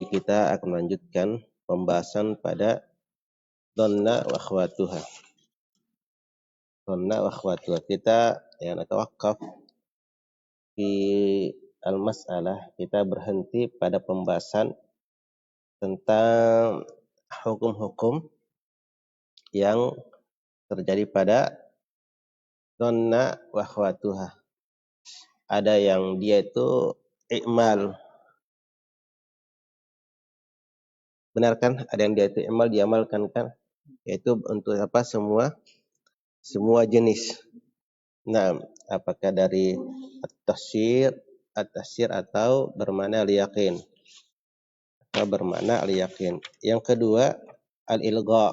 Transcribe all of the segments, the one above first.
kita akan melanjutkan pembahasan pada dhanna wa akhwatuha. Dhanna wa akhwatuha. Kita natawaqqaf fi al-mas'alah. Kita berhenti pada pembahasan tentang hukum-hukum yang terjadi pada dhanna wa akhwatuha. Ada yang dia itu i'mal. Benar kan? Ada yang dia itu i'mal, diamalkan kan? Yaitu untuk apa? Semua jenis. Nah, apakah dari at-tafsir atau bermakna al-yaqin? Atau bermakna al-yaqin. Yang kedua, al-ilgha.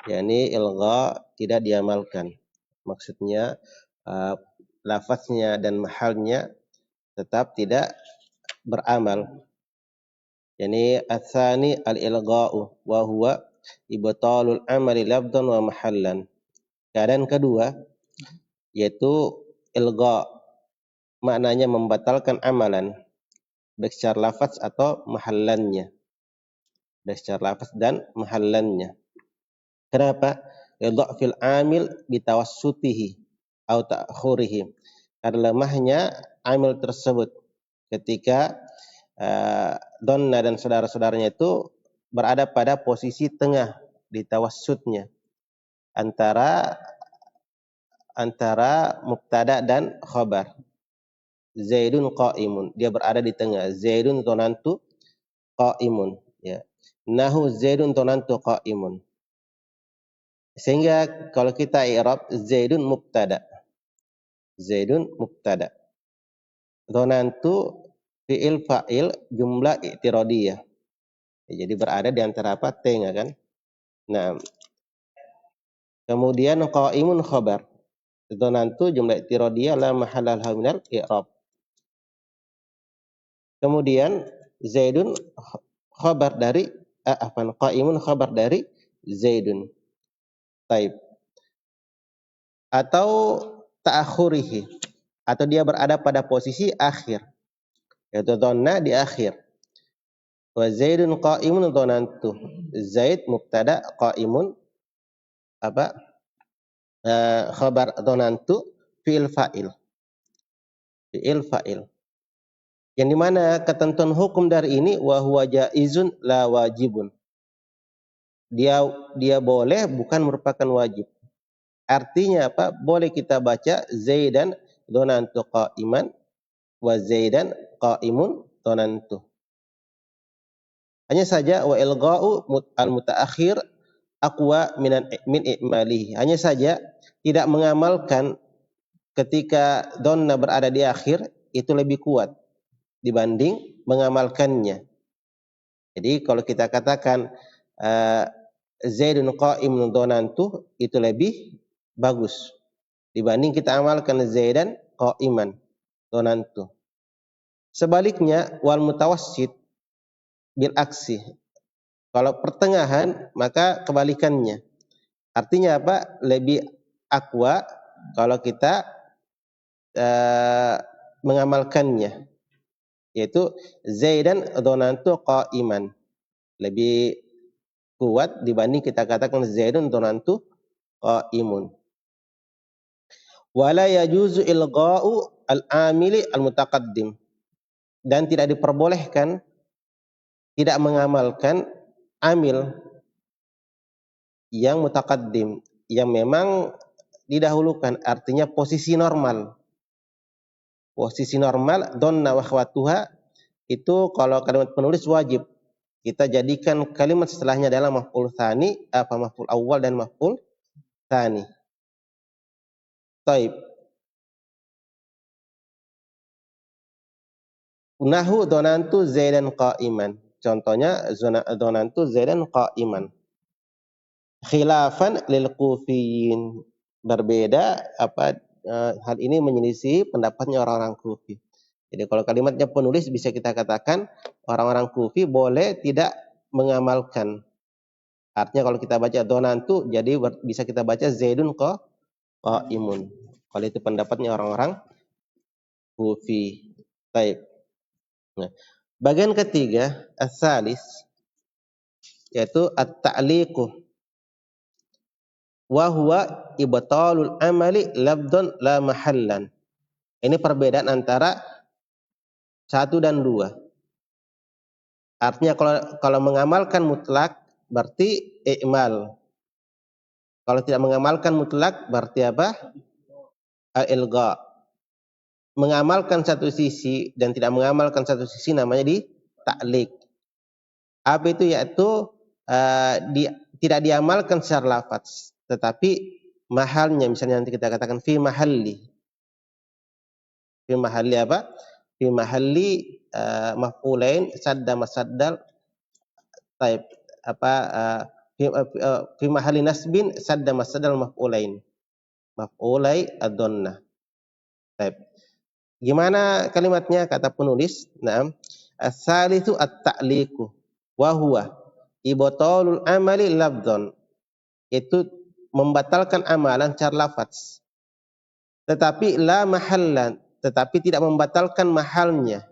yakni ilgha tidak diamalkan. Maksudnya lafaznya dan mahalnya tetap tidak beramal. Yani atsani al-ilgha'u wa huwa ibtalul amali lafdhan wa mahallan. Keadaan kedua yaitu ilgha, maknanya membatalkan amalan baik secara lafaz atau mahallannya. Baik secara lafaz dan mahallannya. Kenapa? Lidha'fil amil bitawassutihi atau ta'khurihi. Karena lemahnya amil tersebut ketika dhanna dan saudara-saudaranya itu berada pada posisi tengah di tawassutnya antara mubtada dan khabar. Zaidun qa'imun, dia berada di tengah. Zaidun dhanantu qa'imun, ya. Nahu Zaidun dhanantu qa'imun. Sehingga kalau kita i'rab Zaidun mubtada. Zaidun mubtada. Dhanantu fi'il fa'il jumlah i'tiradiyah. Ya, jadi berada di antara apa? Tengah kan? Nah, kemudian qa'imun khabar. Dhanantu jumlah i'tiradiyah la mahalla laha minal i'rab. Kemudian Zaidun khabar dari qa'imun khabar dari Zaidun. Taib. Atau ta'akhurihi, atau dia berada pada posisi akhir, yaitu dhanna di akhir. Wa Zaidun qa'imun dhanantu. Zaid mubtada, qa'imun khabar dhanantu fi'il fa'il. Fi'il fa'il. Yang dimana ketentuan hukum dari ini wa huwa jaizun la wajibun. Dia boleh, bukan merupakan wajib. Artinya apa? Boleh kita baca Zaidan dhanantu qa'iman wa Zaidan qa'imun dhanantu. Hanya saja wa ilgha'u al-mutaakhir aqwa min i'malihi. Hanya saja tidak mengamalkan ketika dhanna berada di akhir itu lebih kuat dibanding mengamalkannya. Jadi kalau kita katakan Zaidun qa'imun dhanantu itu lebih bagus dibanding kita amalkan Zaidan qa'iman dhanantu. Sebaliknya wal mutawassit bil aksi. Kalau pertengahan maka kebalikannya. Artinya apa? Lebih aqwa kalau kita mengamalkannya. Yaitu Zaidan dhanantu qa'iman. Lebih kuat dibanding kita katakan Zaidun dhanantu qa'imun. Wala yajuzu ilgha'u al-amili al-mutaqaddim. Dan tidak diperbolehkan tidak mengamalkan amil yang mutaqaddim, yang memang didahulukan, artinya posisi normal. Posisi normal dhanna wa akhwatuha itu kalau kalimat penulis wajib kita jadikan kalimat setelahnya adalah maf'ul tsani, maf'ul awal dan maf'ul tsani. Taib. Nahu dhanantu Zaidan qa'iman. Contohnya dhanantu Zaidan qa'iman. Khilafan lil Kufiyin. Berbeda hal ini menyelisih pendapatnya orang-orang Kufi. Jadi kalau kalimatnya penulis bisa kita katakan orang-orang Kufi boleh tidak mengamalkan. Artinya kalau kita baca dhanantu jadi bisa kita baca Zaidun qa'imun. Kalau itu pendapatnya orang-orang Kufi. Baik. Nah, Bagian ketiga, as-salis, yaitu at-ta'liqu wa huwa ibtalul amali labdun la mahallan. Ini perbedaan antara 1 dan 2. Artinya kalau mengamalkan mutlak berarti i'mal. Kalau tidak mengamalkan mutlak berarti apa? Al-ilgha. Mengamalkan satu sisi dan tidak mengamalkan satu sisi namanya di ta'liq. Apa itu? Yaitu tidak diamalkan secara lafaz, tetapi mahalnya, misalnya nanti kita katakan fi mahalli. Fi mahalli apa? Fi mahalli maf'ulain sadda masaddal. Taib apa fi mahalli nasbin sadda masaddal maf'ulain. Maf'ulai ad-dhanna. Taib. Gimana kalimatnya kata penulis? Naam. As-salisu at-ta'liqu wa huwa ibtalul amali labdhan. Itu membatalkan amalan secara lafaz. Tetapi la mahallan, tetapi tidak membatalkan mahalnya.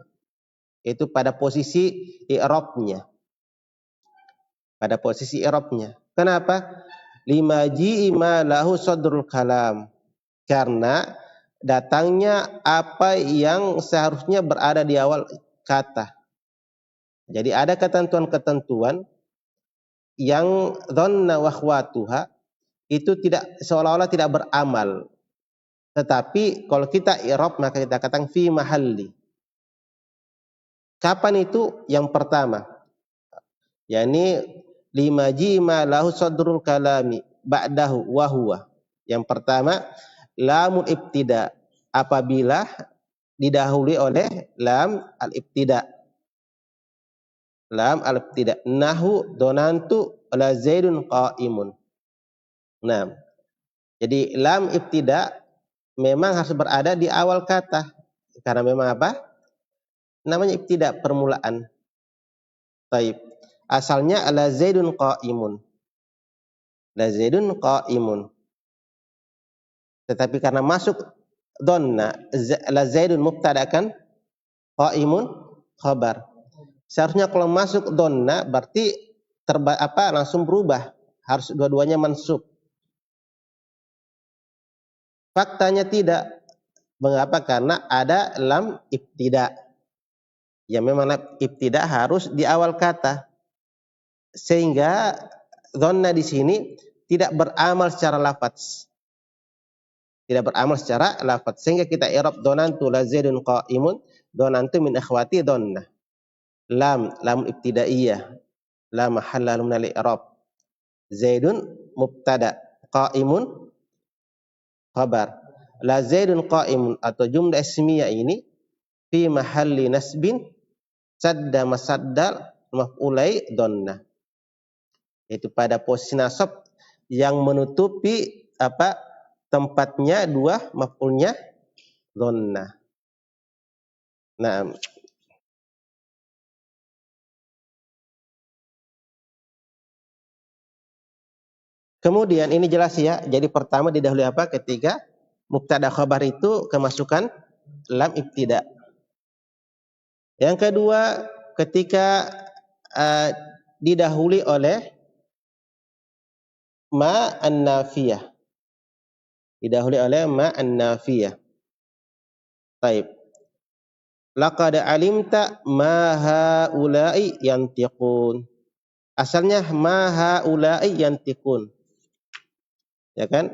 Itu pada posisi i'rabnya. Pada posisi i'rabnya. Kenapa? Lima ji'i ma lahu sadrul kalam. Karena datangnya apa yang seharusnya berada di awal kata. Jadi ada ketentuan-ketentuan yang dhanna wa akhwatuha itu tidak seolah-olah tidak beramal. Tetapi kalau kita i'rab maka kita katakan fi mahalli. Kapan itu? Yang pertama, yakni lima jima lahu sadrul kalami ba'dahu wa huwa. Yang pertama, lamul ibtida, apabila didahului oleh lam al-ibtida. Lam al-ibtida. Nahu donantu la zaidun qa'imun. Nah, jadi lam ibtida memang harus berada di awal kata. Karena memang apa? Namanya ibtida, permulaan. Taib. Asalnya la zaidun qa'imun. La zaidun qa'imun. Tetapi karena masuk dhanna, la zaidun mubtada kan, qa'imun khabar. Seharusnya kalau masuk dhanna berarti langsung berubah, harus dua-duanya mansub. Faktanya tidak. Mengapa? Karena ada lam ibtida. Ya memang lam ibtida harus di awal kata. Sehingga dhanna di sini tidak beramal secara lafaz. Tidak beramal secara lafaz. Sehingga kita i'rab dhanantu la zaidun qa'imun, dhanantu min akhwati dhanna. Lam ibtidaiyah, la mahalla lahu min al-i'rab. Zaidun mubtada, qa'imun khabar. La zaidun qa'imun atau jumlah ismiyah ini fi mahalli nasbin sadda masaddal maf'ulai dhanna. Itu pada posisi nasab yang menutupi tempatnya dua maf'ulnya dhanna. Nah, kemudian ini jelas ya. Jadi pertama didahului apa? Ketika mubtada khabar itu kemasukan lam ibtida. Yang kedua, ketika didahului oleh ma an-nafiyah. Didahului oleh ma an-nafiyah. Baik. Laqad alimta ma haula'i yantiqun. Asalnya ma haula'i yantiqun. Ya kan?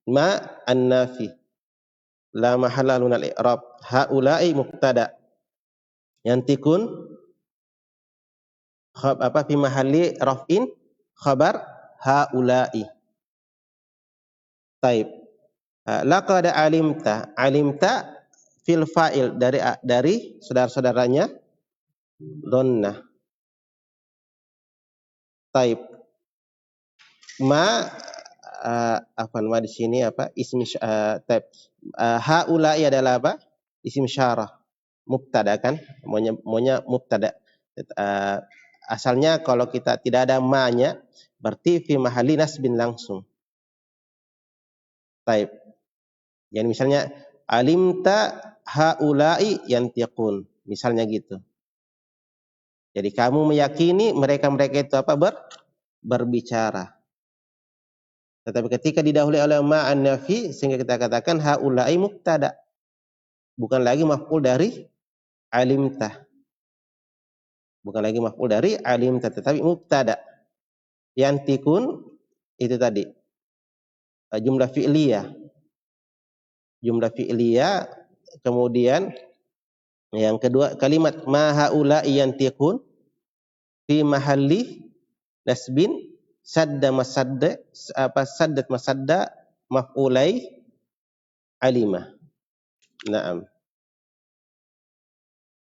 Ma an-nafi. La mahalla lahu min al-i'rab. Haula'i mubtada. Yantiqun fi mahalli raf'in khabar haula'i. Taib. Laqad alimta. Alimta fil fa'il dari saudara-saudaranya dhanna. Taib. Ma ma di sini apa? Ismi taib. Haula'i adalah apa? Isim syarah. Mubtada kan? Maunya mubtada. Asalnya kalau kita tidak ada ma-nya berarti fi mahalli nasbin langsung. Taib. Jadi misalnya alimta haula'i yantiqun, misalnya gitu. Jadi kamu meyakini mereka-mereka itu apa? Berbicara. Tetapi ketika didahului oleh ma'an nafi, sehingga kita katakan haula'i mubtada. Bukan lagi maf'ul dari alimtah. Bukan lagi maf'ul dari alimtah, tetapi mubtada. Yantikun itu tadi jumlah fi'liyah. Jumlah fi'liyah, kemudian yang kedua kalimat ma haula'i yantikun fi mahalli nasbin sadda masadda saddat masadda maf'ulai alimah. Naam.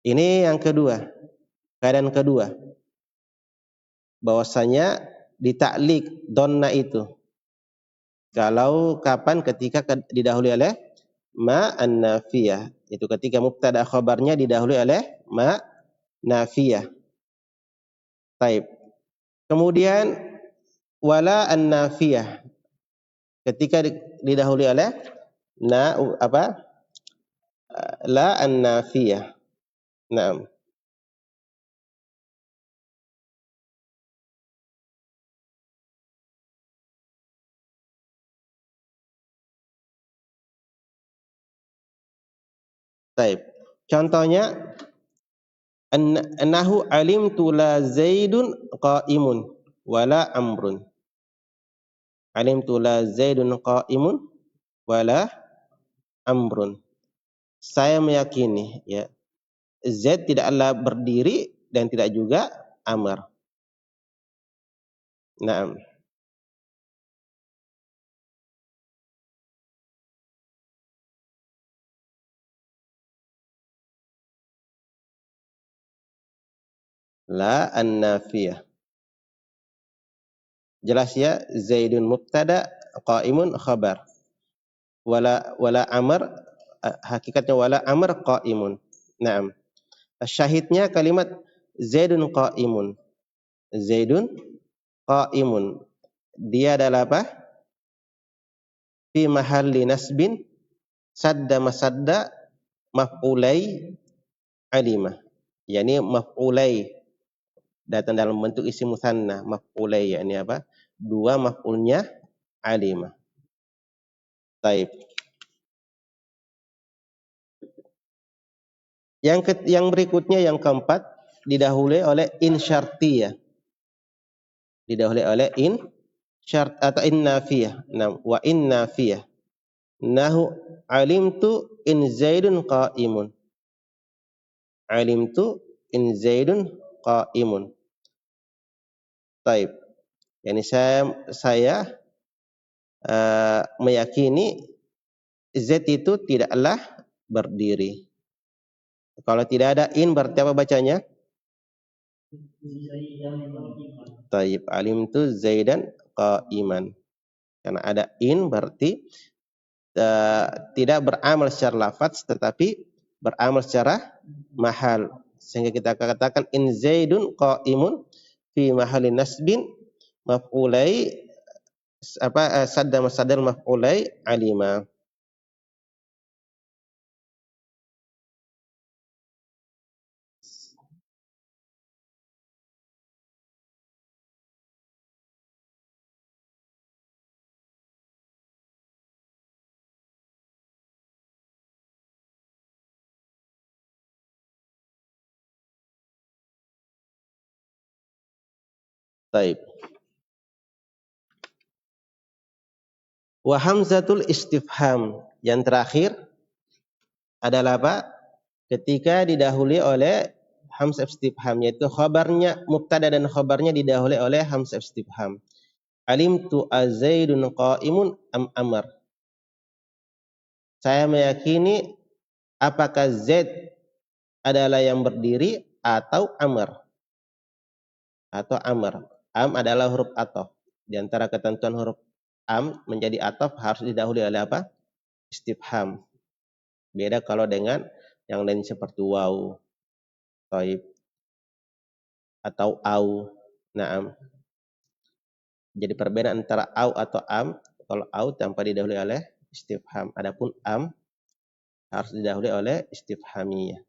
Ini yang kedua. Keadaan kedua. Bahwasanya ditaklik donna itu. Kalau kapan ketika didahului oleh ma an-nafiyah. Itu ketika mubtada khabarnya didahului oleh ma nafiyah. Taib. Kemudian wala an-nafiyah. Ketika didahului oleh la an-nafiyah. Naam. Taib. Contohnya annahu alimtu la zaidun qa'imun wala amrun. Alimtu la zaidun qa'imun wala amrun. Saya meyakini ya Z tidaklah berdiri dan tidak juga amr. Naam. La an-nafiyah. Jelas ya, Zaidun mubtada, qa'imun khabar. Wala amr, hakikatnya wala amr qa'imun. Naam. Syahidnya kalimat Zaidun qa'imun. Zaidun qa'imun. Dia adalah apa? Fi mahalli nasbin sadda masadda maf'ulai alimah. Yani maf'ulai datang dalam bentuk isim musanna, maf'ulai yakni apa? Dua maf'ulnya alimah. Taib. Yang berikutnya yang keempat didahului oleh in syartiyah. Didahului oleh in syart atau in nafiyah. Nah, wa in nafiyah. Nahu alimtu in Zaidun qa'imun. Alimtu in Zaidun qa'imun. Taib. Yani saya meyakini Z itu tidaklah berdiri. Kalau tidak ada in berarti apa bacanya? Taib. Alimtu Zaidan qa'iman. Karena ada in berarti tidak beramal secara lafaz tetapi beramal secara mahal. Sehingga kita katakan in Zaidun qa'imun fi mahalli nasbin maf'ulai sadda masadal maf'ulai alima. Taib. Wa hamzatul istifham. Yang terakhir adalah apa? Ketika didahului oleh hamzah istifham, yaitu khabarnya mubtada dan khabarnya didahului oleh hamzah istifham. Alimtu azaidun qa'imun am amr. Saya meyakini apakah Z adalah yang berdiri atau amr. Atau amr. Am adalah huruf ataf. Di antara ketentuan huruf am menjadi ataf harus didahului oleh apa? Istifham. Beda kalau dengan yang lain seperti waw, taib, atau au. Naam. Jadi perbedaan antara au atau am, kalau au tanpa didahului oleh istifham. Adapun am harus didahului oleh istifhamiyah.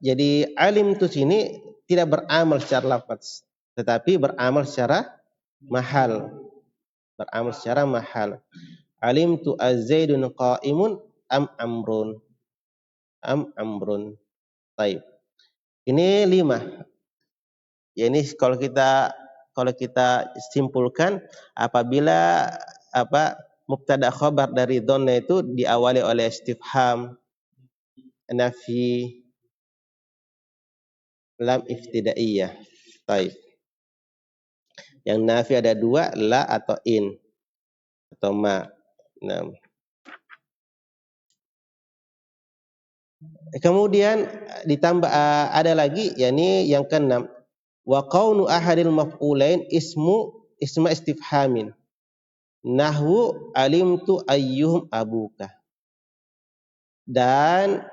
Jadi alim tu sini tidak beramal secara lafaz, tetapi beramal secara mahal. Beramal secara mahal. Alim tu az-zaidun qa'imun am amrun. Am amrun. Baik. Ini 5. Ya, ini kalau kita simpulkan, apabila mubtada khabar dari dhanna itu diawali oleh istifham, nafi, lam ibtidaiyah. Baik. Yang nafi ada 2, la atau in atau ma. Nah. Kemudian ditambah ada lagi, yakni yang ke-6, wa qaunu ahadil maf'ulain isma istifhamin. Nahwu alimtu ayyuhum abuka. Dan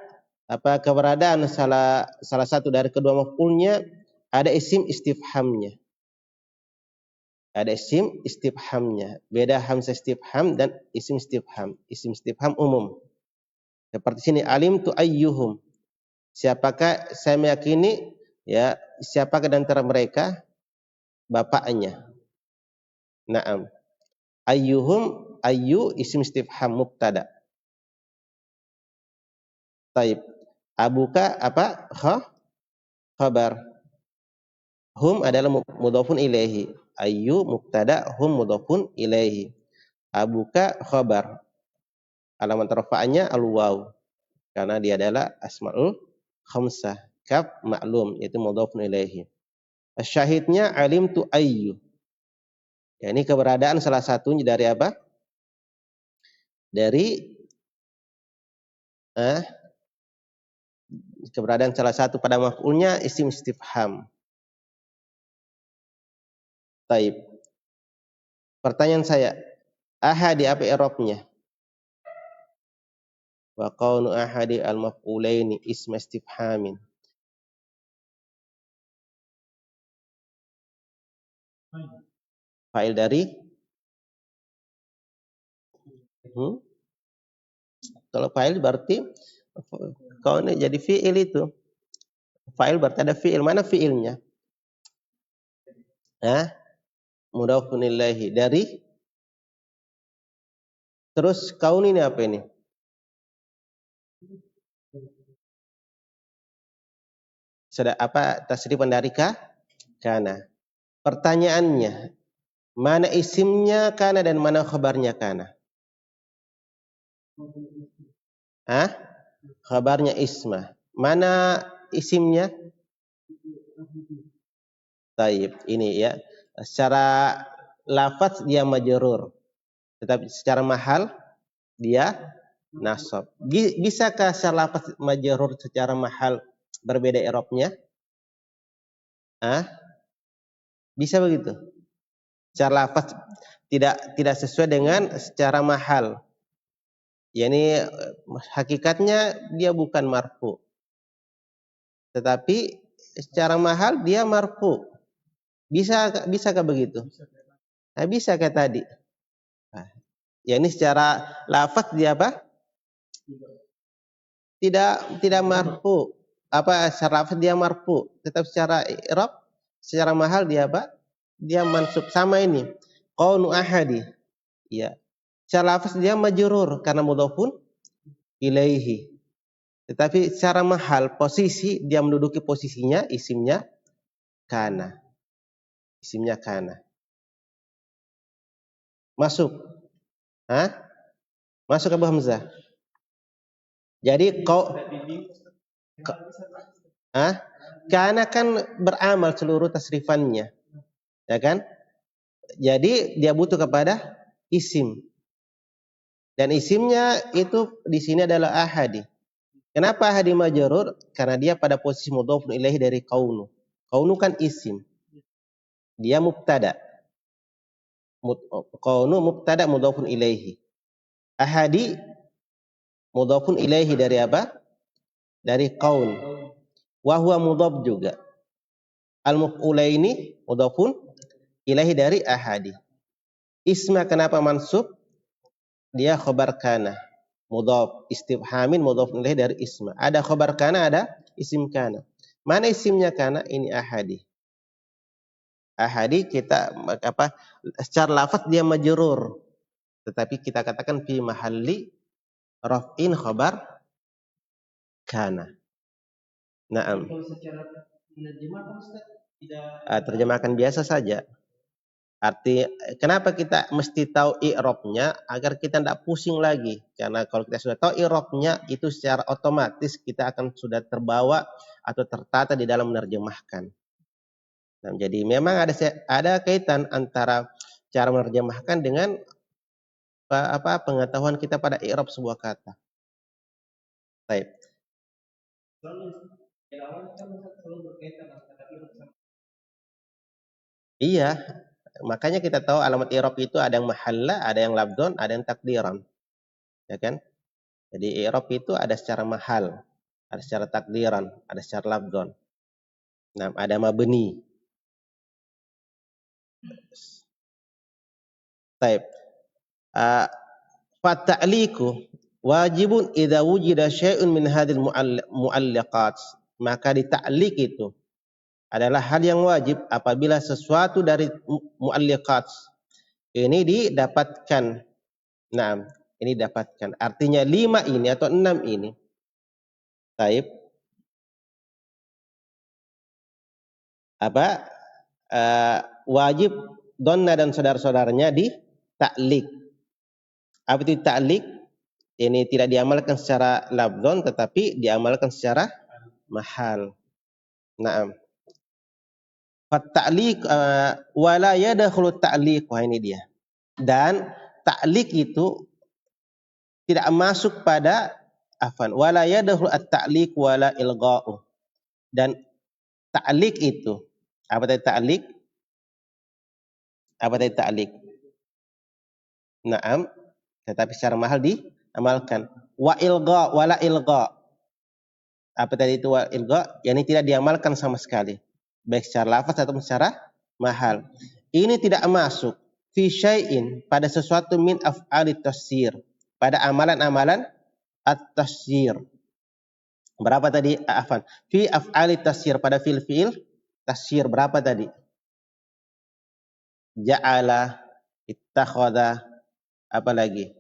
keberadaan salah satu dari kedua maf'ulnya ada isim istifhamnya. Ada isim istifhamnya. Beda hamzah istifham dan isim istifham. Isim istifham umum. Seperti sini alimtu ayyuhum. Siapakah, saya meyakini, ya, siapakah di antara mereka bapaknya. Naam. Ayyuhum, ayyu isim istifham mubtada. Taib. Abuka khabar. Hum adalah mudhafun ilaihi. Ayyu mubtada, hum mudhafun ilaihi. Abuka khabar. Alamat rafa'nya al-waw. Karena dia adalah asmaul khamsah. Kaf maklum, yaitu mudhafun ilaihi. Syahidnya alimtu ayyu. Ya, ini keberadaan salah satunya dari apa? Dari keberadaan salah satu pada maf'ulnya isim istifham. Taib. Pertanyaan saya, ahadi apa i'rabnya? Wa qaunu ahadi al-maf'ulaini ism istifhamin. Fa'il dari kalau fa'il berarti qaunu jadi fi'il itu. Fa'il berarti ada fi'il. Mana fi'ilnya? Mudhafun ilaihi. Dari terus kaun ini apa ini? Sudah tasrifan dari kana. Pertanyaannya, mana isimnya kana dan mana khabarnya kana? Khabarnya isma. Mana isimnya? Taib. Ini ya. Secara lafaz dia majrur. Tetapi secara mahal dia nasab. Bisakah secara lafaz majrur secara mahal berbeda i'rabnya? Bisa begitu? Secara lafaz tidak sesuai dengan secara mahal. Yani hakikatnya dia bukan marfu. Tetapi secara mahal dia marfu. Bisakah begitu? Bisa kayak tadi. Ya, ini secara lafaz dia apa? Tidak marfu. Secara lafaz dia marfu, tetap secara i'rab, secara mahal dia apa? Dia mansub. Sama ini. Qaunu ahadi. Ya. Secara lafaz dia majrur karena mudhafun ilaihi. Tetapi secara mahal posisi dia menduduki posisinya isimnya kana. Isimnya kana. Masuk. Masuk Abu Hamzah. Jadi kana kan beramal seluruh tasrifannya. Ya kan? Jadi dia butuh kepada isim. Dan isimnya itu di sini adalah ahadi. Kenapa ahadi majrur? Karena dia pada posisi mudhafun ilaihi dari qaunu. Qaunu kan isim. Dia mubtada. Qaunu mubtada mudhafun ilaihi. Ahadi mudhafun ilaihi dari apa? Dari qaun. Wa huwa mudhaf juga. Al-maf'ulaini mudhafun ilaihi dari ahadi. Isma kenapa mansub? Dia khabar kana. Mudhaf istifhamin mudhafun ilaihi dari isma. Ada khabar kana, ada isim kana. Mana isimnya kana? Ini ahadi. Ahadi kita apa? Secara lafaz dia majrur, tetapi kita katakan fi mahalli raf'in khabar kana. Naam. Kalau secara menerjemahkan Ustaz tidak terjemahkan biasa saja. Arti kenapa kita mesti tahu i'rabnya agar kita tidak pusing lagi. Karena kalau kita sudah tahu i'rabnya itu secara otomatis kita akan sudah terbawa atau tertata di dalam menerjemahkan. Nah, jadi memang ada kaitan antara cara menerjemahkan dengan pengetahuan kita pada i'rab sebuah kata. Baik. Iya, makanya kita tahu alamat i'rab itu ada yang mahalla, ada yang labdon, ada yang takdiran. Ya kan? Jadi i'rab itu ada secara mahal, ada secara takdiran, ada secara labdon. Nah, ada mabni. Baik. Fata'liku wajibun idza wujida syai'un min hadhil mu'alliqat. Maka di ta'liq itu adalah hal yang wajib apabila sesuatu dari mu'alliqat ini didapatkan. Nah, ini dapatkan. Artinya 5 ini atau 6 ini. Baik. Wajib donna dan saudara-saudaranya di ta'liq. Apa itu ta'liq? Ini tidak diamalkan secara labdon tetapi diamalkan secara mahal. Naam. Ta'liq wala yadkhulu ta'liq. Wah, ini dia. Dan ta'liq itu tidak masuk pada wala yadkhulu at-ta'liq wala ilgha'u. Dan ta'liq itu apa tadi ta'liq? Apa tadi ta'liq? Naam. Tetapi secara mahal diamalkan. Wa ilgha wala ilgha. Apa tadi itu wa ilgha? Yani tidak diamalkan sama sekali. Baik secara lafaz atau secara mahal. Ini tidak masuk fi syai'in pada sesuatu min af'alit tasir. Pada amalan-amalan at-tasir. Berapa tadi? Fi af'alit tasir pada fi'il tasir berapa tadi? Ja'ala, ittakhadha, apa lagi?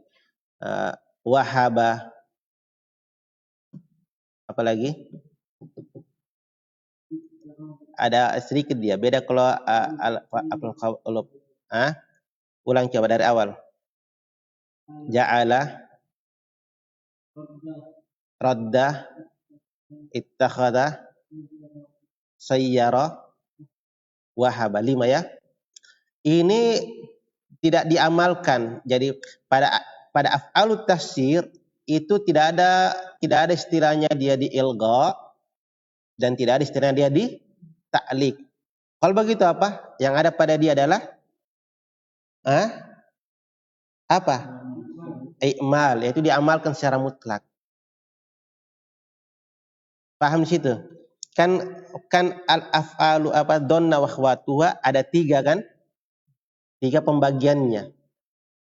Wahaba, apa lagi? Ada sedikit dia beda kalau ulang coba dari awal. Ja'ala, radda, ittakhadha, sayyara, wahaba. 5 ya. Ini tidak diamalkan. Jadi pada af'alut tafsir itu tidak ada istilahnya dia di ilgha dan tidak ada istilahnya dia di ta'liq. Kalau begitu apa? Yang ada pada dia adalah apa? I'mal, yaitu diamalkan secara mutlak. Paham di situ? Kan al-af'alu donna wa akhwatuha ada 3 kan? 3 pembagiannya.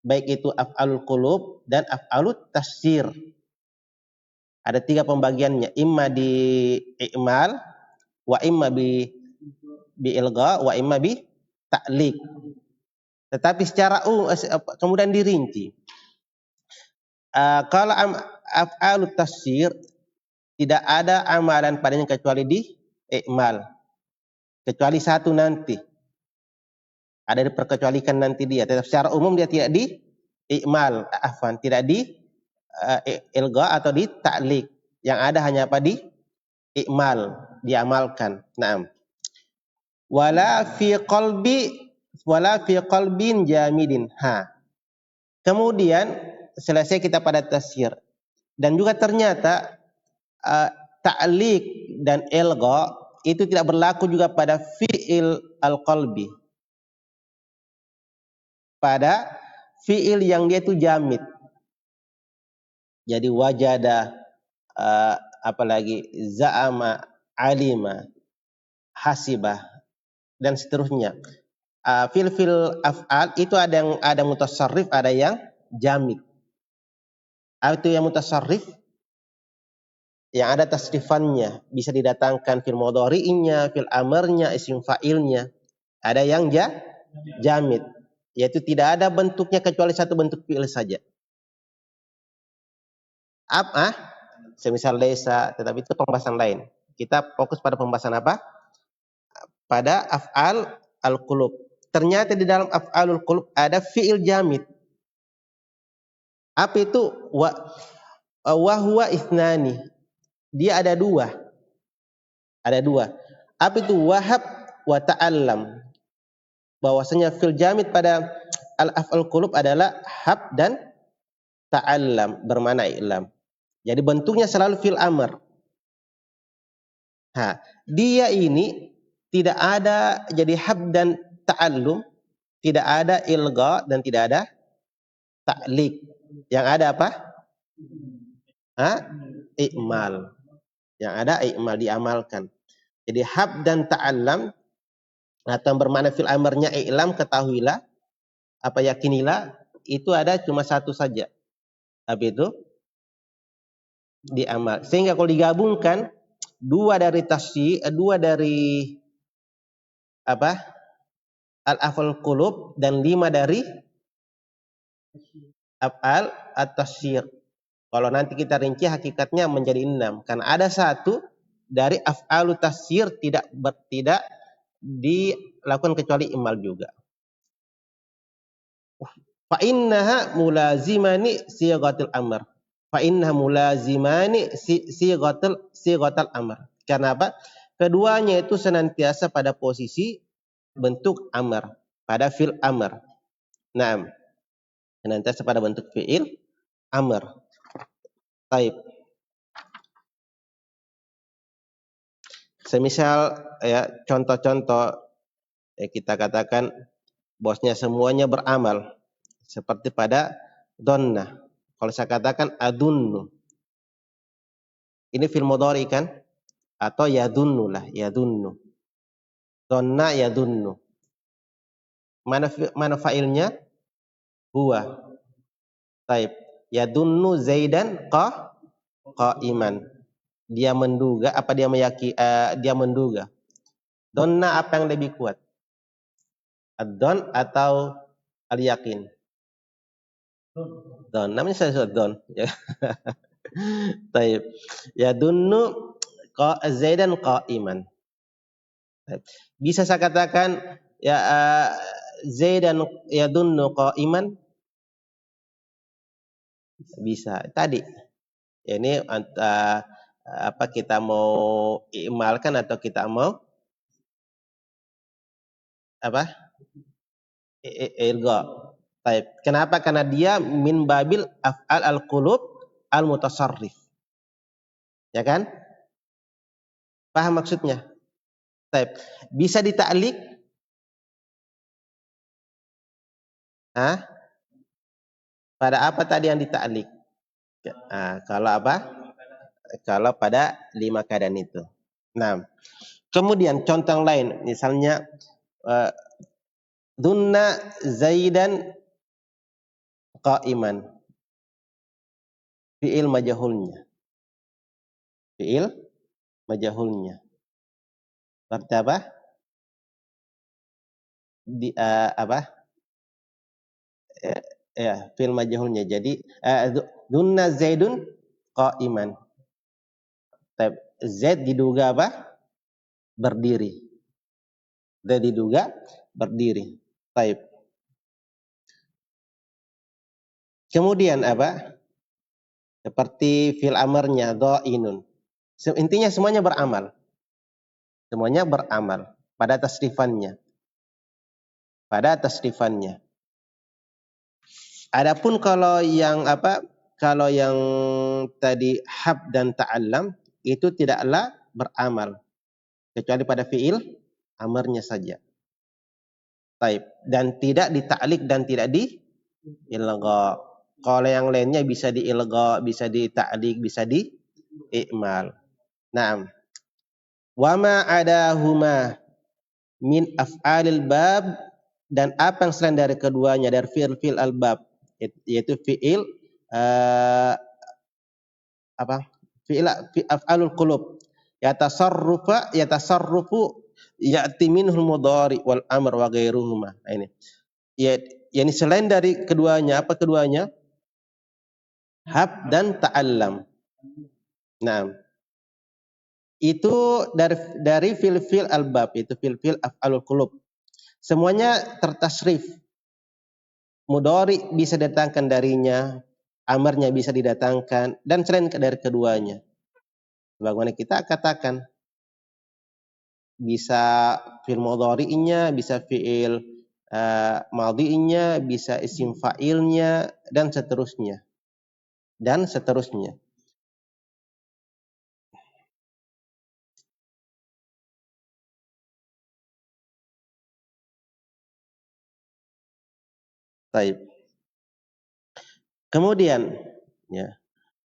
Baik itu af'alul qulub dan af'alut tafsir. Ada 3 pembagiannya, imma di i'mal, wa imma bi ilgha, wa imma bi ta'liq. Tetapi secara kemudian dirinci. Kalau af'alut tafsir tidak ada amalan padanya kecuali di i'mal. Kecuali 1 nanti. Ada diperkecualikan nanti dia. Tetap secara umum dia tidak di i'mal, tidak di ilgha atau di ta'liq. Yang ada hanya apa di i'mal, diamalkan. Naam. Wala fi qalbin jamidin. Kemudian selesai kita pada tafsir. Dan juga ternyata ta'liq dan ilgha itu tidak berlaku juga pada fi'il al-qalbi. Pada fi'il yang dia itu jamid. Jadi wajada, apalagi za'ama, alima, hasibah dan seterusnya. Fil af'al itu ada yang mutasarrif, ada yang jamid. Itu yang mutasarrif yang ada tasrifannya, bisa didatangkan fil mudhari'nya, fil amarnya, isim fa'ilnya. Ada yang jamid, yaitu tidak ada bentuknya kecuali satu bentuk fi'il saja. Semisal desa, tetapi itu pembahasan lain. Kita fokus pada pembahasan apa? Pada af'al al-qulub. Ternyata di dalam af'alul qulub ada fi'il jamid. Apa itu? Wa huwa ithnani. Dia ada dua. Ada dua. Apa itu? Wahab wa ta'allam. Bahwasanya fi'il jamid pada al-af'al qulub adalah hab dan ta'allam, bermakna i'lam. Jadi bentuknya selalu fil amr. Dia ini tidak ada jadi hab dan ta'allum, tidak ada ilgha dan tidak ada ta'liq. Yang ada apa? I'mal. Yang ada i'mal, diamalkan. Jadi hab dan ta'allam atau bermakna fil amrnya i'lam, ketahuilah, apa yakinilah, itu ada cuma satu saja. Apa itu? Diamal. Sehingga kalau digabungkan dua dari apa? Al-af'al qulub dan 5 dari af'al at-tasyyir. Kalau nanti kita rinci hakikatnya menjadi 6. Karena ada satu dari af'alut tasyyir tidak dilakukan kecuali imal juga. Fa innaha mulazimani sighatul amr. Fa innaha mulazimani sighatul amr. Karena apa? Keduanya itu senantiasa pada posisi bentuk amr, pada fi'il amr. Naam. Senantiasa pada bentuk fi'il amr. Baik. Semisal ya contoh-contoh kita katakan bosnya semuanya beramal seperti pada donna. Kalau saya katakan adunnu, ini fil mudhari kan? Atau yadunnu lah, yadunnu. Donna yadunnu. Mana fa'ilnya? Huwa. Taib. Yadunnu Zaidan qa'iman. Dia menduga, apa dia meyakini? Dia menduga. Donna apa yang lebih kuat? Ad-don atau al-yakin? Don. Namanya saya don. Taib. Yadunnu Zaidan qa'iman. Bisa saya katakan ya Zaidan yadunnu qa'iman? Bisa. Tadi ini apa kita mau imalkan atau kita mau apa? Ilgha. Taib. Kenapa? Karena dia min babil af'al al-qulub al-mutasarrif. Ya kan? Paham maksudnya? Taib. Bisa dita'liq? Pada apa tadi yang dita'liq? Kalau apa? Kalau pada 5 keadaan itu. Nah, kemudian contoh yang lain, misalnya dunna Zaidan qa'iman. Fi'il majhulnya. Fi'il majhulnya. Berarti apa? Apa? Ya, fi'il majhulnya. Jadi dunna Zaidun qa'iman. Z diduga apa? Berdiri. Z diduga berdiri. Baik. Kemudian apa? Seperti fil amarnya dha'inun. Intinya semuanya beramal. Semuanya beramal pada tasrifannya. Pada tasrifannya. Adapun kalau yang apa? Kalau yang tadi hab dan ta'allam itu tidaklah beramal kecuali pada fiil amarnya saja. Taib. Dan tidak dita'liq dan tidak di-ilgha. Kalau yang lainnya bisa di-ilgha, bisa di-ta'liq, bisa di-i'mal. Naam. Wa ma adahuma min af'alil bab, dan apa yang selain dari keduanya dari fi'il al-bab, yaitu fi'il apa? fi af'alul qulub. Yatasarrufu ya'ti minhul mudhari wal amr wa ghairuhuma. Nah, ini. Ya, yani selain dari keduanya, apa keduanya? Hab dan ta'allam. Nah, itu dari fil albab, itu fil af'alul qulub. Semuanya tertasrif. Mudhari bisa didatangkan darinya, amarnya bisa didatangkan, dan selain dari keduanya. Sebagaimana kita katakan, bisa fi'il mudhari'nya, bisa fi'il madhi'nya, bisa isim fa'ilnya, dan seterusnya. Dan seterusnya. Baik. Kemudian, ya,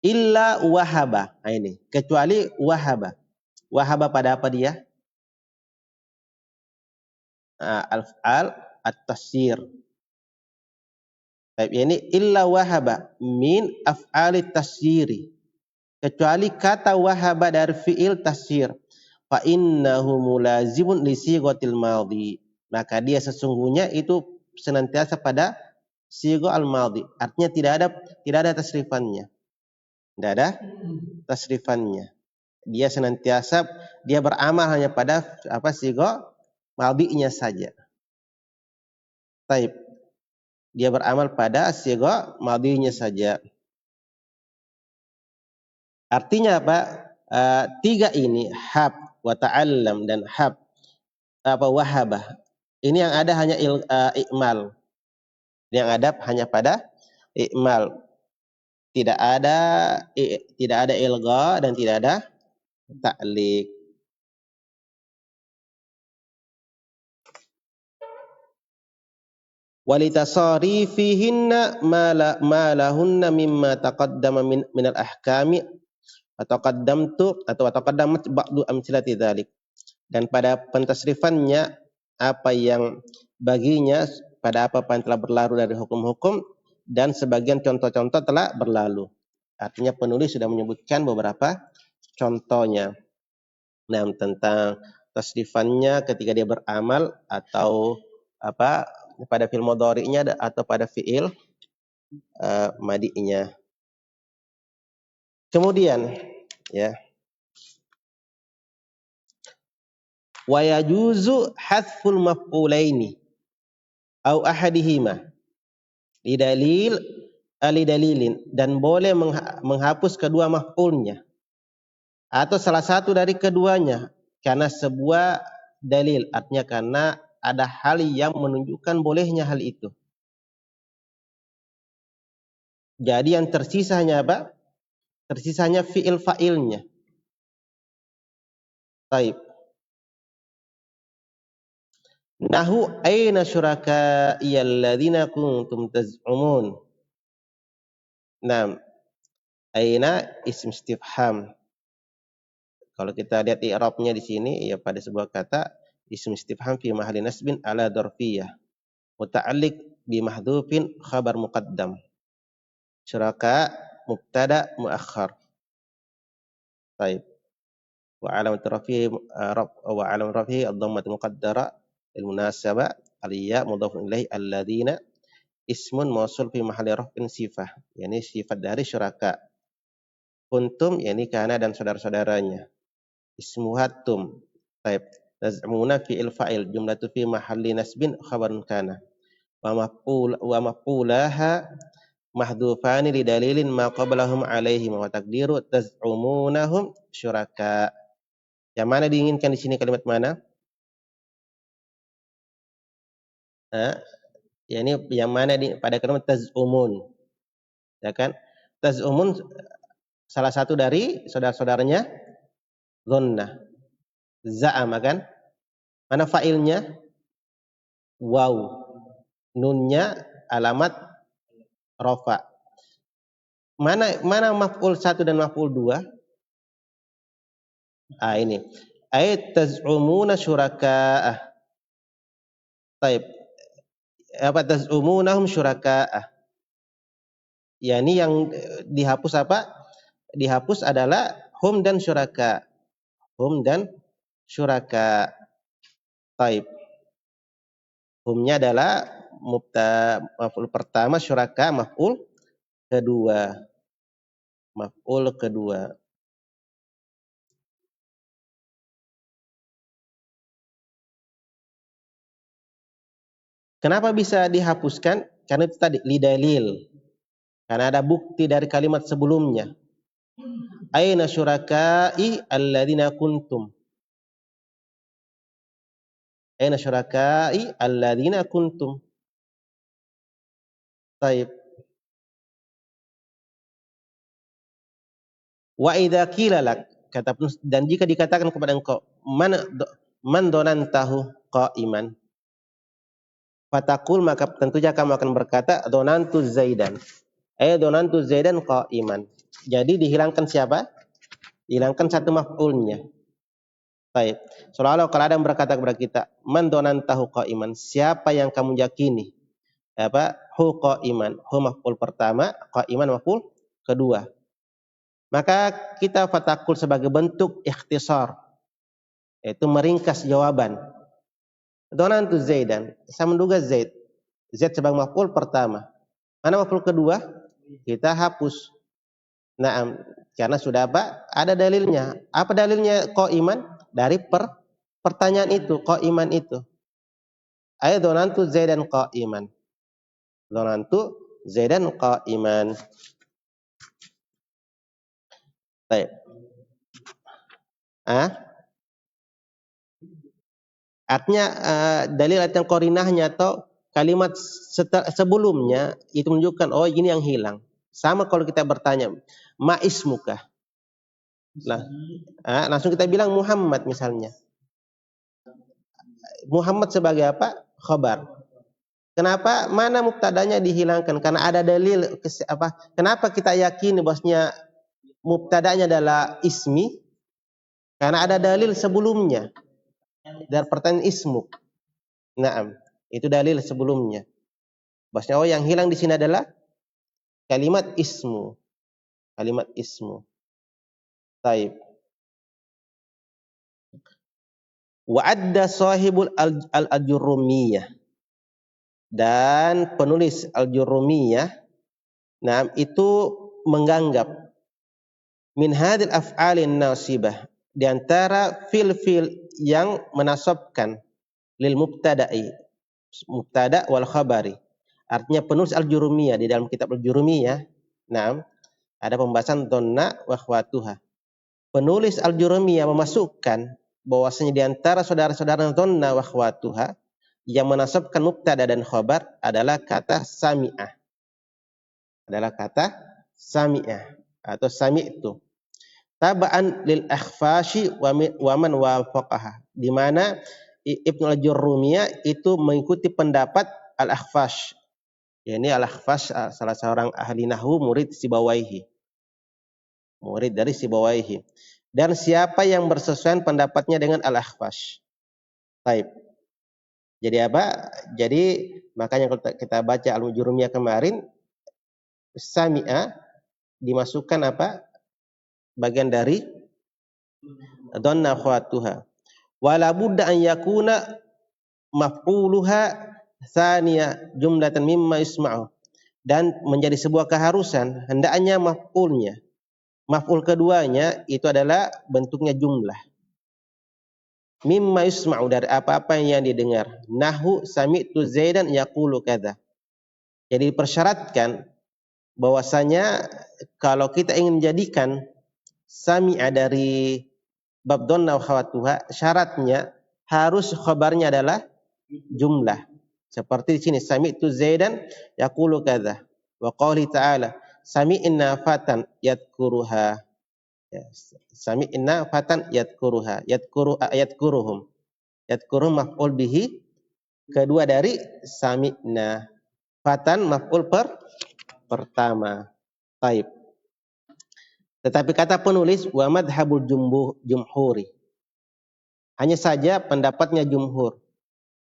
illa wahaba. Nah, ini, kecuali wahaba. Wahaba pada apa dia? Al-fa'al at-tasyir. Baik, ini illa wahaba min af'ali tasyiri. Kecuali kata wahaba dari fi'il tasyir. Fa innahu mulazimun li sighatil madhi. Maka dia sesungguhnya itu senantiasa pada sigha al-madhi. Artinya tidak ada tasrifannya. Tidak ada tasrifannya. Dia senantiasa dia beramal hanya pada apa sigha madhinya saja. Taib. Dia beramal pada sigha madhinya saja. Artinya apa? Tiga ini hab wa ta'allam dan hab apa wahabah. Ini yang ada hanya ikmal. Yang ada hanya pada ikmal. Tidak ada ilgha dan tidak ada ta'liq. Walitasarifihinna ma lahunna mimma taqaddama min al-ahkami atau taqaddamat ba'du amsilati dzalik. Dan pada pentasrifannya apa yang baginya pada apa yang telah berlalu dari hukum-hukum dan sebagian contoh-contoh telah berlalu. Artinya penulis sudah menyebutkan beberapa contohnya. Nah, tentang tasrifannya ketika dia beramal atau apa pada fi'il mudhari'nya atau pada fi'il madi'nya. Kemudian ya, wa yajuzu hadful maf'ulaini au ahadihima lidalilin dan boleh menghapus kedua maf'ulnya atau salah satu dari keduanya karena sebuah dalil, artinya karena ada hal yang menunjukkan bolehnya hal itu. Jadi yang tersisa hanya apa? Tersisanya fi'il fa'ilnya. Baik. Nahu aina syuraka'i alladzina kuntum taz'umun. Nah, aina ism istifham. Kalau kita lihat i'rabnya di sini ya pada sebuah kata ism istifham fi mahalli nasbin ala dzarfiyah. Muta'alliq bi mahdhufin khabar muqaddam. Syuraka mubtada muakhar. Baik. Wa alamat rafihi ad-dhammah muqaddara lil munasabah aliyya mudhafun ilaihi alladzina ismun mausul fi mahalli raf'in sifah. Yani sifat dari syuraka. Kuntum yani kana dan saudara-saudaranya. Ismuhatum. Baik. Taz'umuna fi'il fa'il jumlatu fi mahalli nasbin khabarun kana. Wa maf'ulaha mahdhufani li dalilin ma qablahum alaihim wa taqdiru taz'umunahum syuraka. Yang mana diinginkan di sini kalimat mana? Ya ini yang mana pada kalimat taz'umun. Ya kan? Taz'umun salah satu dari saudara-saudaranya dhanna. Za'ama kan? Mana fa'ilnya? Waw. Nunnya alamat rafa. Mana maf'ul 1 dan maf'ul 2? Ini. Ay taz'umuna syuraka'ah. Taib. Apa taz'umunahum syuraka'ah? Yani yang dihapus apa? dihapus adalah hum dan syuraka. Hum dan syuraka. Taib. Humnya adalah maf'ul pertama, syuraka maf'ul kedua. Maf'ul kedua. Kenapa bisa dihapuskan? Karena itu tadi lidalil. Karena ada bukti dari kalimat sebelumnya. Aina syurakai alladzina kuntum. Aina syurakai alladzina kuntum. Taib. Wa idza qila lak, kata dan jika dikatakan kepada engkau, man donantahu qa'iman. Fatakul, maka tentunya kamu akan berkata donantu Zaidan. Donantu Zaidan qa'iman. Jadi dihilangkan siapa? Hilangkan satu maf'ulnya. Baik. Soalnya kalau ada yang berkata kepada kita, man donantahu qa'iman, siapa yang kamu yakini? Hu qa'iman. Hu maf'ul pertama, qa'iman maf'ul kedua. Maka kita fatakul sebagai bentuk ikhtisar, yaitu meringkas jawaban. Donantu Zaidan, saya menduga Zaid. Zaid sebagai maf'ul pertama. Mana maf'ul kedua? Kita hapus. Naam, karena sudah ada dalilnya. Apa dalilnya qa'iman? Dari pertanyaan itu, qa'iman itu. Donantu Zaidan qa'iman. Donantu Zaidan qa'iman. Baik. Artinya dalil yang qarinahnya atau kalimat sebelumnya itu menunjukkan ini yang hilang. Sama kalau kita bertanya, ma ismuka? Nah, langsung kita bilang Muhammad misalnya. Muhammad sebagai apa? Khabar. Kenapa? Mana mubtadanya dihilangkan? Karena ada dalil kenapa kita yakini bahwasanya mubtadanya adalah ismi? Karena ada dalil sebelumnya. Dari pertanyaan ismuk. Naam, itu dalil sebelumnya. Bahwasanya yang hilang di sini adalah kalimat ismu. Kalimat ismu. Taib. Wa adda sahibul al-Ajurrumiyah. Dan penulis al-Jurrumiyah, itu menganggap min hadil af'alin nasibah, di antara fil-fil yang menasabkan lil mubtada'i, mubtada wal khabari. Artinya penulis al-Jurrumiyah di dalam kitab al-Jurrumiyah, ada pembahasan dhanna wa akhwatuha. Penulis al-Jurrumiyah memasukkan bahwasanya di antara saudara-saudara dhanna wa akhwatuha yang menasabkan mubtada dan khabar adalah kata sami'ah. Adalah kata sami'ah atau sami'tu. Taba'an lil akhfashi wa man wafaqaha. Di mana Ibnu al-Jurrumiyah itu mengikuti pendapat al-Akhfash. Ini al-Akhfash salah seorang ahli nahwu, murid Sibawaihi. Murid dari Sibawaihi. Dan siapa yang bersesuaian pendapatnya dengan al-Akhfash. Baik. Jadi apa? Jadi makanya kalau kita baca al-Jurrumiyah kemarin, sami'a dimasukkan apa? Bagian dari dhanna khawatuha. Wala budda an yakuna maf'uluha thaniya jumlatan mimma yusma'u. Dan menjadi sebuah keharusan hendaknya maf'ulnya, maf'ul keduanya itu adalah bentuknya jumlah. Mimma yusma'u, dari apa-apa yang didengar. Nahu sami'tu Zaidan yaqulu kadza. Jadi dipersyaratkan bahwasanya kalau kita ingin menjadikan sami'a dari bab dhanna wa khawatuha, syaratnya harus khabarnya adalah jumlah. Seperti di sini sami'tu Zaidan yaqulu kadza. Wa qouli ta'ala sami'na fatan yadhkuruha. Ya, sami'na fatan yadhkuruha. Yadhkuruhum. Yadhkuruhum maf'ul bihi kedua dari sami'na. Fatan maf'ul pertama. Taib. Tetapi kata penulis wa madhhabul jumhuri. Hanya saja pendapatnya jumhur.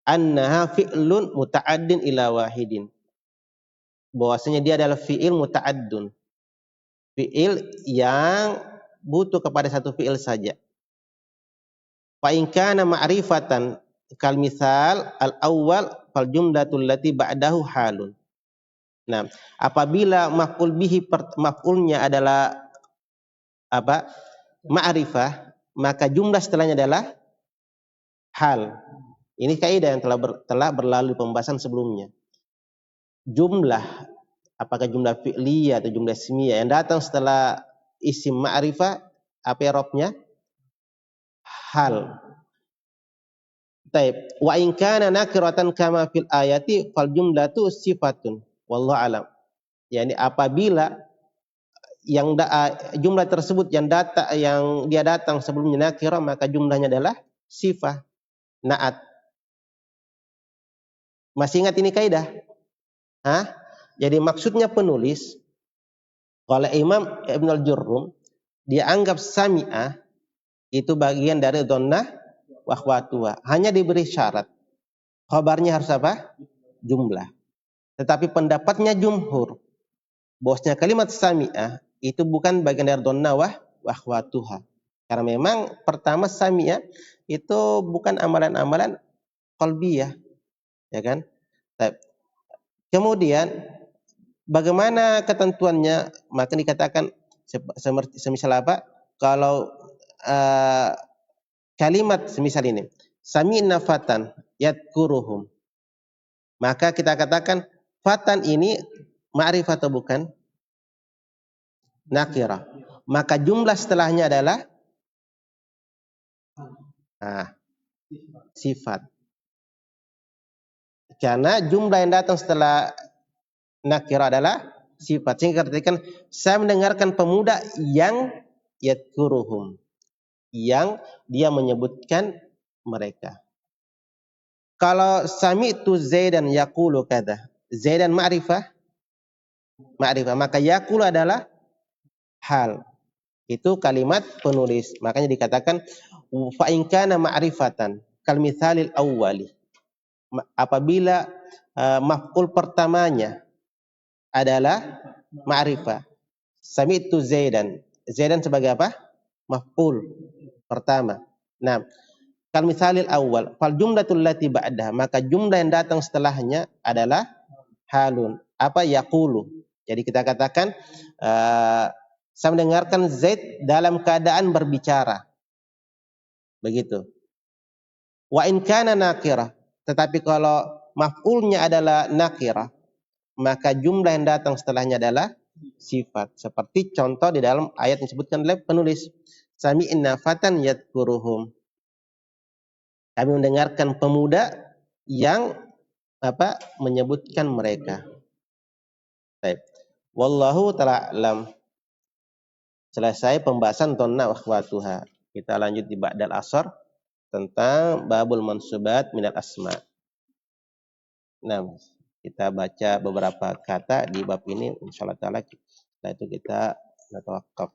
Annaha fi'lun muta'addin ila wahidin. Bahwasanya dia adalah fi'il muta'addun. fiil yang butuh kepada satu fiil saja. Fa in kana ma'rifatan kal misal al awwal fal jumlatul lati ba'dahu halun. Nah, apabila maf'ul bihi maf'ulnya adalah apa? Ma'rifah, maka jumlah setelahnya adalah hal. Ini kaidah yang telah berlalu pembahasan sebelumnya. Jumlah, apakah jumlah fi'liyah atau jumlah ismiyah yang datang setelah isim ma'rifah, apa i'rabnya? Hal. Taib. Wa in kana nakiratan kama fil ayati fal jumlatu sifatun. Wallahu alam. Yani apabila yang jumlah tersebut yang dia datang sebelumnya nakirah, maka jumlahnya adalah sifat, naat. Masih ingat ini kaidah? Hah? Jadi maksudnya penulis, kalau Imam Ibn al-Jurrum, dia anggap sami'ah itu bagian dari dhonnah wa akhwatuha. Hanya diberi syarat. Khabarnya harus apa? Jumlah. Tetapi pendapatnya jumhur, bosnya kalimat sami'ah itu bukan bagian dari dhonnah wa akhwatuha. Karena memang pertama sami'ah itu bukan amalan-amalan qalbiyah, ya kan? Kemudian bagaimana ketentuannya? Maka dikatakan semisal apa? Kalau kalimat semisal ini, sami'na fatan yadkuruhum, maka kita katakan fatan ini ma'rifah atau bukan? Nakirah. Maka jumlah setelahnya adalah sifat. Karena jumlah yang datang setelah nakirah adalah sifat. Sehingga katakan saya mendengarkan pemuda yang yadkuruhum, yang dia menyebutkan mereka. Kalau sami'tu Zaidan yaqulu kada, Zaidan ma'rifah, maka yaqulu adalah hal. Itu kalimat penulis. Makanya dikatakan fa in kana ma'rifatan kal mithalil awwali. Apabila maf'ul pertamanya adalah ma'rifah. Sami'tu Zaidan. Zaidan sebagai apa? Maf'ul pertama. Nah, kal mithalil awal, fal jumlatul lati ba'daha, maka jumlah yang datang setelahnya adalah halun. Apa? Yaqulu. Jadi kita katakan saya mendengarkan Zaid dalam keadaan berbicara. Begitu. Wa in kana nakirah, tetapi kalau maf'ulnya adalah nakirah, maka jumlah yang datang setelahnya adalah sifat. Seperti contoh di dalam ayat yang disebutkan oleh penulis, sami'na fatan yadkuruhum. Kami mendengarkan pemuda yang menyebutkan mereka. Baik. Wallahu ta'ala alam. Selesai pembahasan dhonnah wa akhwatuha. Kita lanjut di ba'dal asar tentang babul mansubat minal asma. Nah, kita baca beberapa kata di bab ini insyaallah taala. Setelah itu kita tawakkaf.